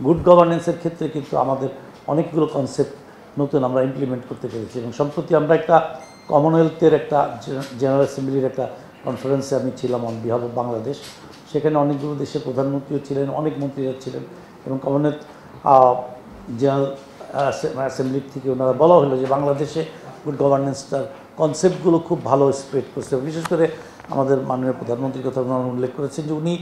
Good গভর্নেন্সের ক্ষেত্রে কিন্তু আমাদের অনেকগুলো কনসেপ্ট নতুন আমরা ইমপ্লিমেন্ট করতে পেরেছি। এবং সম্প্রতি আমরা একটা কমনওয়েলথের একটা জেনারেল অ্যাসেম্বলির একটা কনফারেন্সে আমি ছিলাম অন বিহাফ অফ বাংলাদেশ। সেখানে অনেকগুলো দেশের প্রধানমন্ত্রীও ছিলেন, অনেক মন্ত্রীরা ছিলেন, এবং কমনওয়েলথ জেনারেল অ্যাসেম্বলির থেকে ওনারা বলা হলো যে বাংলাদেশে গুড গভর্নেন্সটার কনসেপ্টগুলো খুব ভালো স্প্রেড করছে। বিশেষ করে আমাদের মাননীয় প্রধানমন্ত্রীর কথা ওনারা উল্লেখ করেছেন যে উনি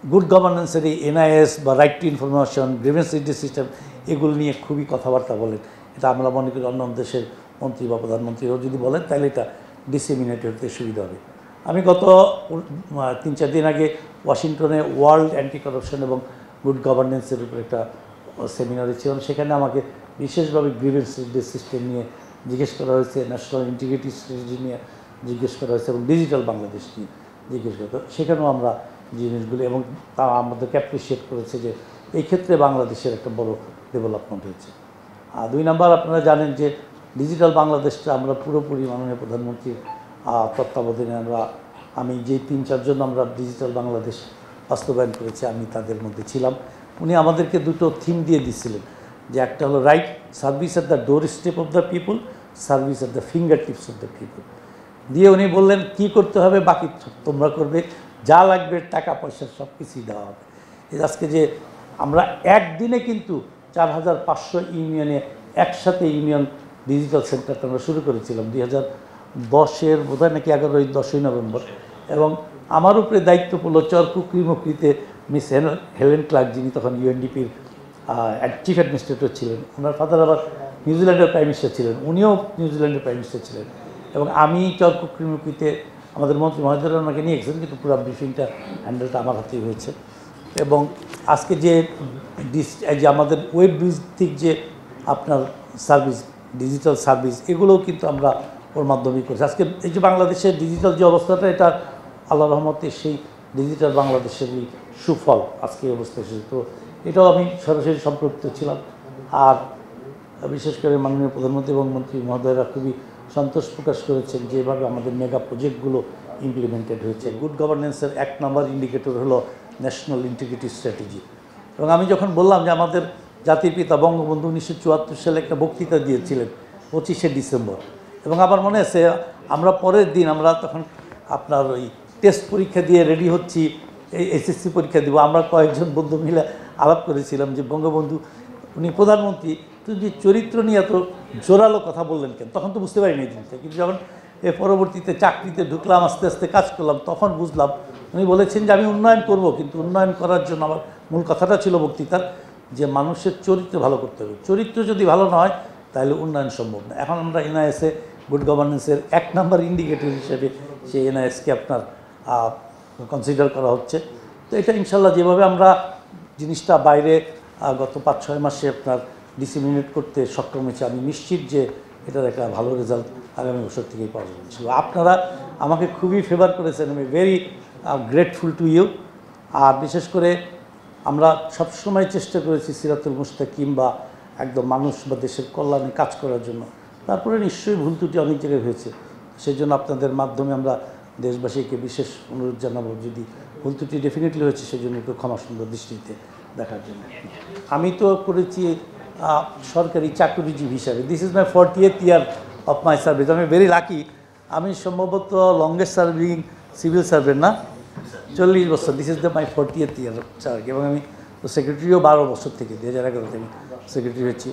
গুড গভর্নেন্সের এই এনআইএস বা right two information, grievance reduce system, এগুলো নিয়ে খুবই কথাবার্তা বলেন। এটা আমরা মনে করি অন্য দেশের মন্ত্রী বা প্রধানমন্ত্রীরাও যদি বলেন তাহলে এটা ডিসেমিনেট হতে সুবিধা হবে। আমি গত 3-4 দিন আগে ওয়াশিংটনে ওয়ার্ল্ড অ্যান্টি কারাপশন এবং গুড গভর্নেন্সের উপর একটা সেমিনারে ছিলাম। সেখানে আমাকে বিশেষভাবে গ্রিভেন্স রিডিউস সিস্টেম নিয়ে জিজ্ঞেস করা হয়েছে, ন্যাশনাল ইন্টিগ্রিটি স্ট্র্যাটেজি নিয়ে জিজ্ঞেস করা হয়েছে, এবং ডিজিটাল বাংলাদেশ নিয়ে জিজ্ঞেস করা। সেখানেও আমরা জিনিসগুলি, এবং তারা আমাদেরকে অ্যাপ্রিসিয়েট করেছে যে এই ক্ষেত্রে বাংলাদেশের একটা বড় ডেভেলপমেন্ট হয়েছে। আর 2 নম্বর, আপনারা জানেন যে ডিজিটাল বাংলাদেশটা আমরা পুরোপুরি মাননীয় প্রধানমন্ত্রীর তত্ত্বাবধানে আমি যে 3-4 জন আমরা ডিজিটাল বাংলাদেশ বাস্তবায়ন করেছি, আমি তাদের মধ্যে ছিলাম। উনি আমাদেরকে 2টো থিম দিয়ে দিয়েছিলেন, যে একটা হলো right service at the door step of the people, service at the finger tips of the people দিয়ে উনি বললেন কী করতে হবে বাকি তোমরা করবে, যা লাগবে টাকা পয়সা সব কিছুই দেওয়া হবে। আজকে যে আমরা একদিনে কিন্তু 4500 ইউনিয়নে একসাথে ইউনিয়ন ডিজিটাল সেন্টারটা আমরা শুরু করেছিলাম 2010-এর বোধহয় নাকি 10ই নভেম্বর। এবং আমার উপরে দায়িত্ব পড়লো চরকুকরিমুকরিতে মিস হেলেন ক্লার্ক, যিনি তখন ইউএনডিপির চিফ অ্যাডমিনিস্ট্রেটর ছিলেন। ওনার ফাদার আবার নিউজিল্যান্ডের প্রাইম মিনিস্টার ছিলেন, উনিও নিউজিল্যান্ডের প্রাইম মিনিস্টার ছিলেন। এবং আমি চরকুকরিমুকরিতে আমাদের মন্ত্রী মহোদয়রা আমাকে নিয়ে গেছেন, কিন্তু পুরো ব্রিফিংটা হ্যান্ডেলটা আমার হাতেই হয়েছে। এবং আজকে যে আমাদের ওয়েব ভিত্তিক যে আপনার সার্ভিস, ডিজিটাল সার্ভিস, এগুলোও কিন্তু আমরা ওর মাধ্যমেই করছি। আজকে এই যে বাংলাদেশের ডিজিটাল যে অবস্থাটা, এটা আল্লাহ রহমতে সেই ডিজিটাল বাংলাদেশেরই সুফল আজকে এই অবস্থা এসেছে। তো এটাও আমি সরাসরি সম্পৃক্ত ছিলাম। আর বিশেষ করে মাননীয় প্রধানমন্ত্রী এবং মন্ত্রী মহোদয়রা খুবই সন্তোষ প্রকাশ করেছেন যেভাবে আমাদের মেগা প্রজেক্টগুলো ইমপ্লিমেন্টেড হয়েছে। গুড গভর্নেন্সের 1 নম্বর ইন্ডিকেটর হলো ন্যাশনাল ইন্টিগ্রিটি স্ট্র্যাটেজি। এবং আমি যখন বললাম যে আমাদের জাতির পিতা বঙ্গবন্ধু 1974 সালে একটা বক্তৃতা দিয়েছিলেন 25শে ডিসেম্বর, এবং আমার মনে আছে আমরা পরের দিন আমরা তখন আপনার ওই টেস্ট পরীক্ষা দিয়ে রেডি হচ্ছি, এই এসএসসি পরীক্ষা দিব। আমরা কয়েকজন বন্ধু মিলে আলাপ করেছিলাম যে বঙ্গবন্ধু উনি প্রধানমন্ত্রী, যে চরিত্র নিয়ে এত জোরালো কথা বললেন কেন, তখন তো বুঝতে পারিনি এই জিনিসটা। কিন্তু যখন এর পরবর্তীতে চাকরিতে ঢুকলাম, আস্তে আস্তে কাজ করলাম, তখন বুঝলাম উনি বলেছেন যে আমি উন্নয়ন করব, কিন্তু উন্নয়ন করার জন্য আমার মূল কথাটা ছিল বক্তৃতার যে মানুষের চরিত্র ভালো করতে হবে। চরিত্র যদি ভালো না হয় তাহলে উন্নয়ন সম্ভব না। এখন আমরা এনআইএসে গুড গভর্নেন্সের 1 নম্বর ইন্ডিকেটর হিসেবে সেই এনআইএসকে আপনার কনসিডার করা হচ্ছে। তো এটা ইনশাল্লাহ যেভাবে আমরা জিনিসটা বাইরে গত 5-6 মাসে আপনার ডিসিমিনেট করতে সক্ষম হয়েছে, আমি নিশ্চিত যে এটার একটা ভালো রেজাল্ট আগামী বছর থেকেই পাওয়া যাবে। আপনারা আমাকে খুবই ফেভার করেছেন, আমি ভেরি গ্রেটফুল টু ইউ। আর বিশেষ করে আমরা সবসময় চেষ্টা করেছি সিরাতুল মুস্তাকিম বা একদম মানুষ বা দেশের কল্যাণে কাজ করার জন্য। তারপরে নিশ্চয়ই ভুল ত্রুটি অনেক জায়গায় হয়েছে, সেই জন্য আপনাদের মাধ্যমে আমরা দেশবাসীকে বিশেষ অনুরোধ জানাবো, যদি ভুল ত্রুটি ডেফিনেটলি হয়েছে সেই জন্য একটু ক্ষমা সুন্দর দৃষ্টিতে দেখার জন্য। আমি তো করেছি সরকারি চাকরিজীবী হিসাবে। This is my 40th year of my service. আমি ভেরি লাকি, আমি সম্ভবত লংগেস্ট সার্ভিং সিভিল সার্ভেন্ট না, 40 বছর। দিস ইজ মাই 40th ইয়ার চাকরি। এবং আমি সেক্রেটারিও 12 বছর থেকে 2011 থেকে সেক্রেটারি হয়েছি।